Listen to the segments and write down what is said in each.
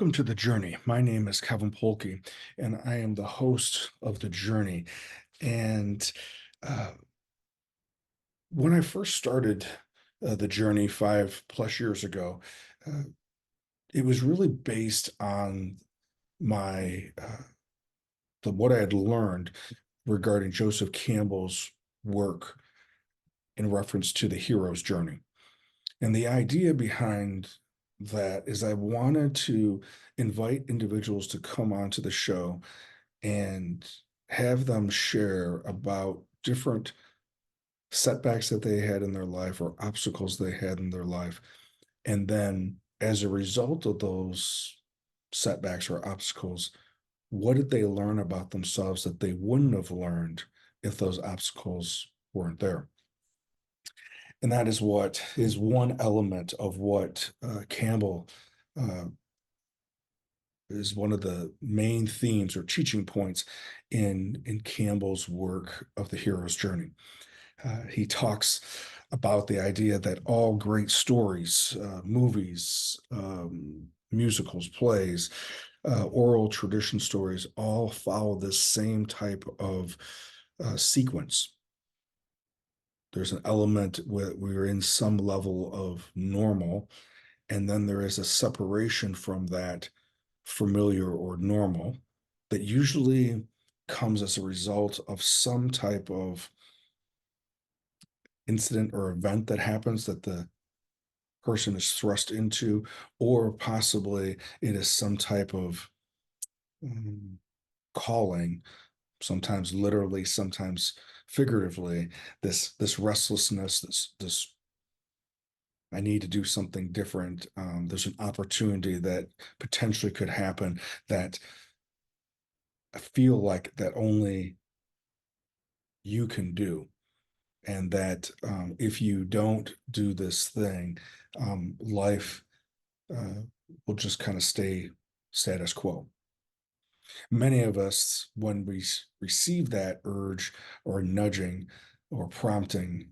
Welcome to The Journey. My name is Kevin Polky, and I am the host of The Journey. And uh, when I first started The Journey 5+ years ago, uh, it was really based on my what I had learned regarding Joseph Campbell's work in reference to the hero's journey. And the idea behind that is I wanted to invite individuals to come onto the show and have them share about different setbacks that they had in their life or obstacles they had in their life. And then, as a result of those setbacks or obstacles, what did they learn about themselves that they wouldn't have learned if those obstacles weren't there? And that is what is one element of what Campbell uh, is one of the main themes or teaching points in Campbell's work of the hero's journey. He talks about the idea that all great stories, movies, musicals, plays, oral tradition stories all follow this same type of sequence. There's an element where we're in some level of normal, and then there is a separation from that familiar or normal that usually comes as a result of some type of incident or event that happens that the person is thrust into, or possibly it is some type of um, calling, sometimes literally, sometimes figuratively, this restlessness, this I need to do something different. There's an opportunity that potentially could happen that I feel like that only you can do. And that if you don't do this thing, life uh, will just kind of stay status quo. Many of us, when we receive that urge or nudging or prompting,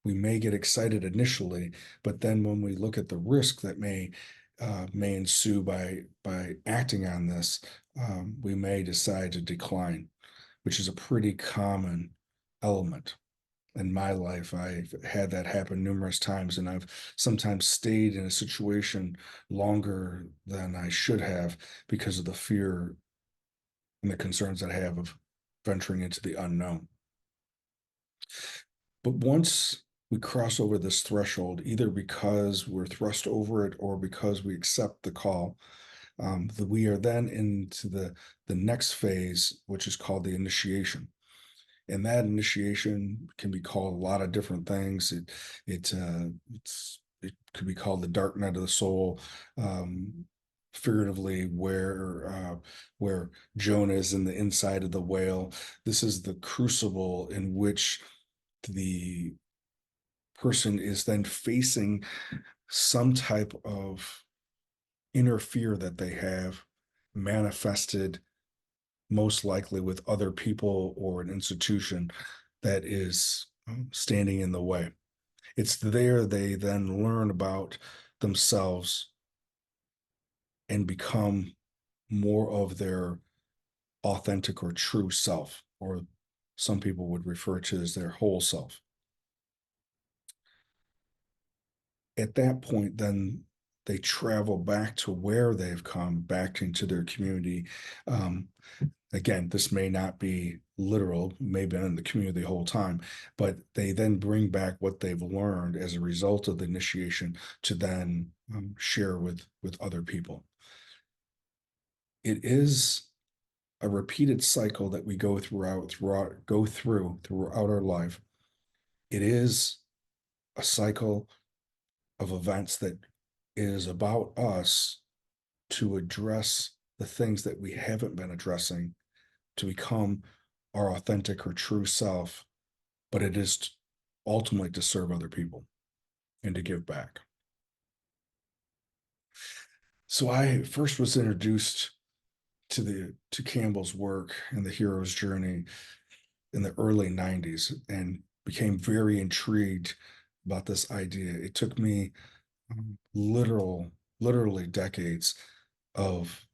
we may get excited initially, but then when we look at the risk that may ensue by acting on this, we may decide to decline, which is a pretty common element in my life. I've had that happen numerous times, and I've sometimes stayed in a situation longer than I should have because of the fear and the concerns that I have of venturing into the unknown. But once we cross over this threshold, either because we're thrust over it or because we accept the call, we are then into the next phase, which is called the initiation. And that initiation can be called a lot of different things. It could be called the dark night of the soul, figuratively, where Jonah is in the inside of the whale. This is the crucible in which the person is then facing some type of inner fear that they have manifested most likely with other people or an institution that is standing in the way. It's there they then learn about themselves and become more of their authentic or true self, or some people would refer to as their whole self. At that point, then they travel back to where they've come, back into their community. Um, Again, this may not be literal, may have been in the community the whole time, but they then bring back what they've learned as a result of the initiation to then share with other people. It is a repeated cycle that we go throughout our life. It is a cycle of events that is about us to address the things that we haven't been addressing to become our authentic or true self, but it is ultimately to serve other people and to give back. So I first was introduced to Campbell's work and the hero's journey in the early 90s and became very intrigued about this idea. It took me literally decades of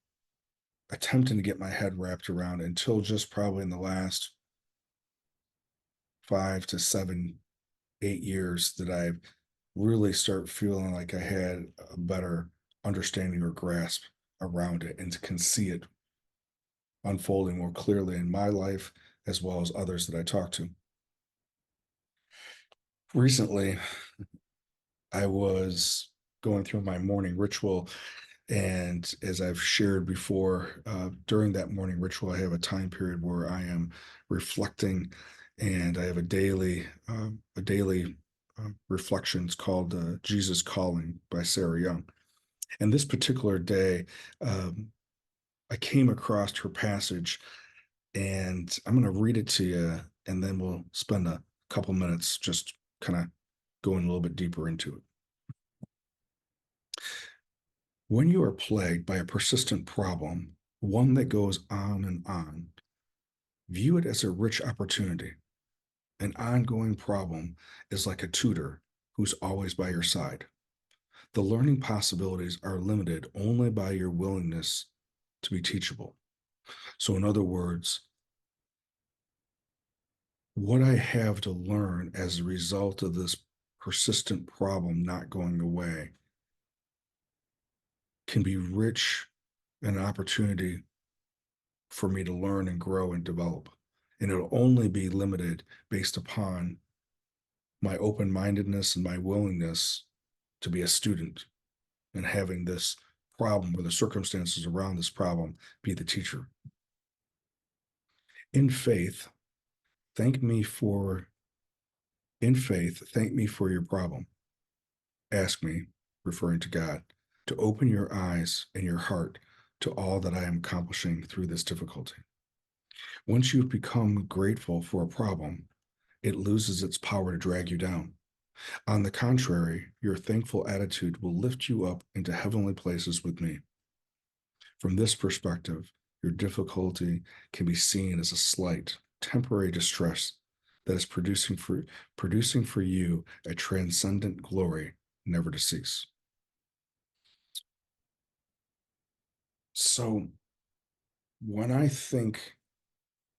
attempting to get my head wrapped around until just probably in the last 5 to 7, 8 years that I really start feeling like I had a better understanding or grasp around it and can see it unfolding more clearly in my life as well as others that I talk to. Recently, I was going through my morning ritual, and as I've shared before, during that morning ritual, I have a time period where I am reflecting, and I have a daily reflections called "Jesus Calling" by Sarah Young. And this particular day, um, I came across her passage, and I'm going to read it to you, and then we'll spend a couple minutes just kind of going a little bit deeper into it. When you are plagued by a persistent problem, one that goes on and on, view it as a rich opportunity. An ongoing problem is like a tutor who's always by your side. The learning possibilities are limited only by your willingness to be teachable. So, in other words, what I have to learn as a result of this persistent problem not going away can be rich and an opportunity for me to learn and grow and develop. And it'll only be limited based upon my open mindedness and my willingness to be a student and having this problem or the circumstances around this problem be the teacher. In faith, thank me for, in faith, thank me for your problem. Ask me, referring to God, to open your eyes and your heart to all that I am accomplishing through this difficulty. Once you've become grateful for a problem, it loses its power to drag you down. On the contrary, your thankful attitude will lift you up into heavenly places with me. From this perspective, your difficulty can be seen as a slight, temporary distress that is producing for you a transcendent glory never to cease. So, when I think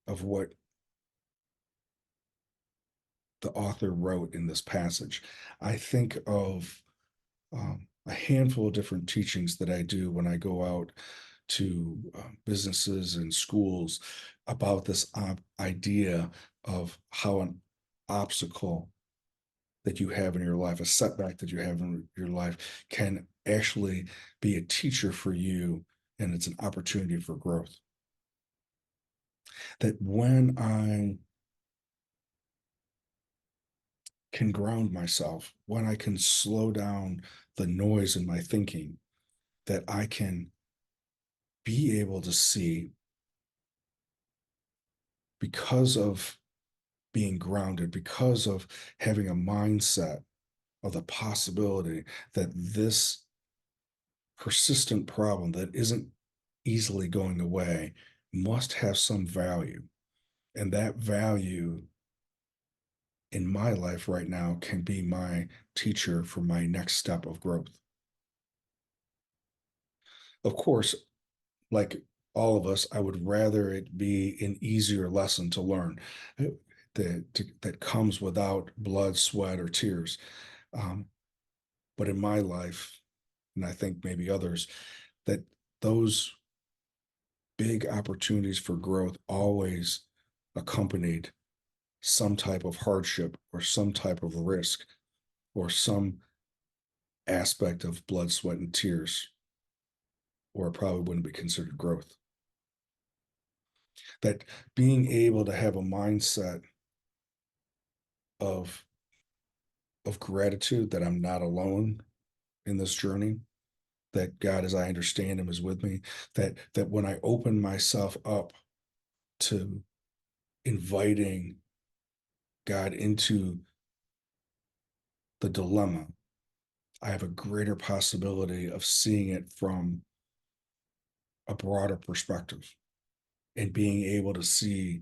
of what the author wrote in this passage, I think of a handful of different teachings that I do when I go out to businesses and schools about this idea of how an obstacle that you have in your life, a setback that you have in your life, can actually be a teacher for you, and it's an opportunity for growth. That when I can ground myself, when I can slow down the noise in my thinking, that I can be able to see, because of being grounded, because of having a mindset of the possibility that this persistent problem that isn't easily going away must have some value. And that value in my life right now can be my teacher for my next step of growth. Of course, like all of us, I would rather it be an easier lesson to learn that comes without blood, sweat, or tears. Um, but in my life, and I think maybe others, that those big opportunities for growth always accompanied some type of hardship or some type of risk or some aspect of blood, sweat, and tears, or it probably wouldn't be considered growth. That being able to have a mindset of gratitude that I'm not alone in this journey, that God, as I understand him, is with me, that when I open myself up to inviting God into the dilemma, I have a greater possibility of seeing it from a broader perspective and being able to see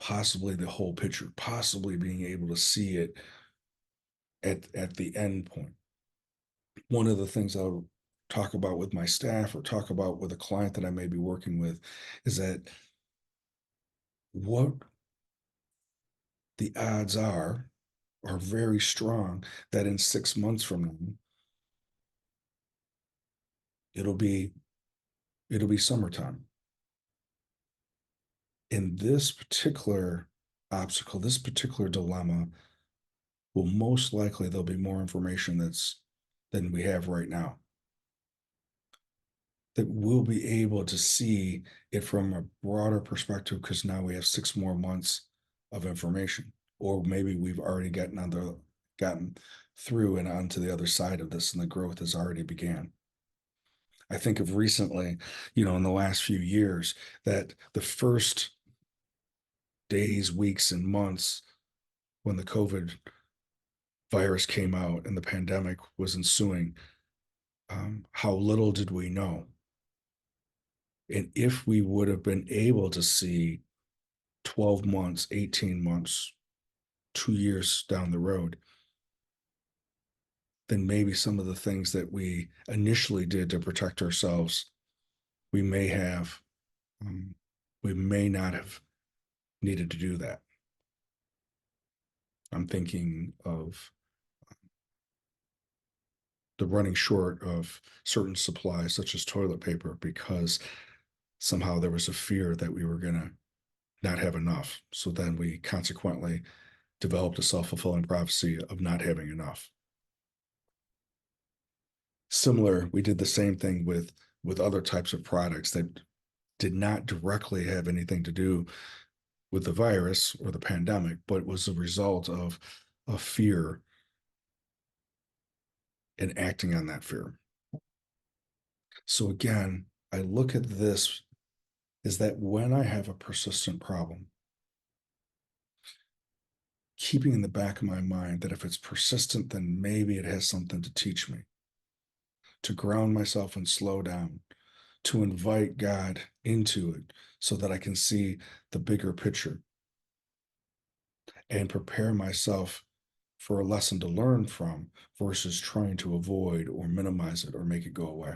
possibly the whole picture, possibly being able to see it at the end point. One of the things talk about with my staff or talk about with a client that I may be working with is that what the odds are very strong that in 6 months from now, it'll be it'll be summertime. In this particular obstacle, this particular dilemma, will most likely there'll be more information than we have right now. That we'll be able to see it from a broader perspective because now we have 6 more months of information, or maybe we've already gotten through and onto the other side of this, and the growth has already began. I think of recently, in the last few years, that the first days, weeks, and months when the COVID virus came out and the pandemic was ensuing, how little did we know? And if we would have been able to see 12 months, 18 months, 2 years down the road, then maybe some of the things that we initially did to protect ourselves, we may have, um, we may not have needed to do that. I'm thinking of the running short of certain supplies, such as toilet paper, because somehow there was a fear that we were going to not have enough. So then we consequently developed a self-fulfilling prophecy of not having enough. Similar, we did the same thing with other types of products that did not directly have anything to do with the virus or the pandemic, but was a result of fear and acting on that fear. So again, I look at this is that when I have a persistent problem, keeping in the back of my mind that if it's persistent, then maybe it has something to teach me, to ground myself and slow down, to invite God into it so that I can see the bigger picture and prepare myself for a lesson to learn from versus trying to avoid or minimize it or make it go away.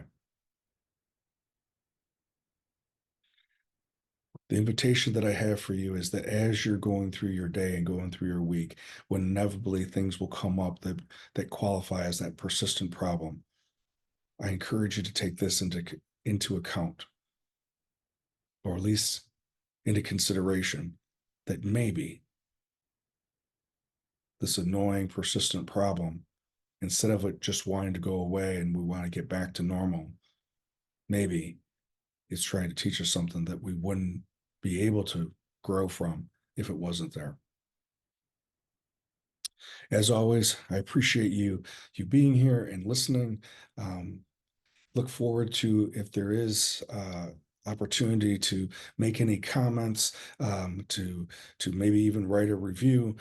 The invitation that I have for you is that as you're going through your day and going through your week, when inevitably things will come up that qualify as that persistent problem, I encourage you to take this into account, or at least into consideration, that maybe this annoying, persistent problem, instead of it just wanting to go away and we want to get back to normal, maybe it's trying to teach us something that we wouldn't be able to grow from if it wasn't there. As always, I appreciate you being here and listening. Look forward to if there is opportunity to make any comments, to maybe even write a review,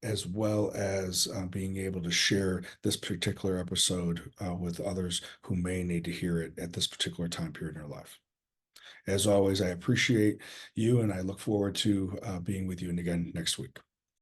as well as being able to share this particular episode with others who may need to hear it at this particular time period in their life. As always, I appreciate you, and I look forward to being with you again next week.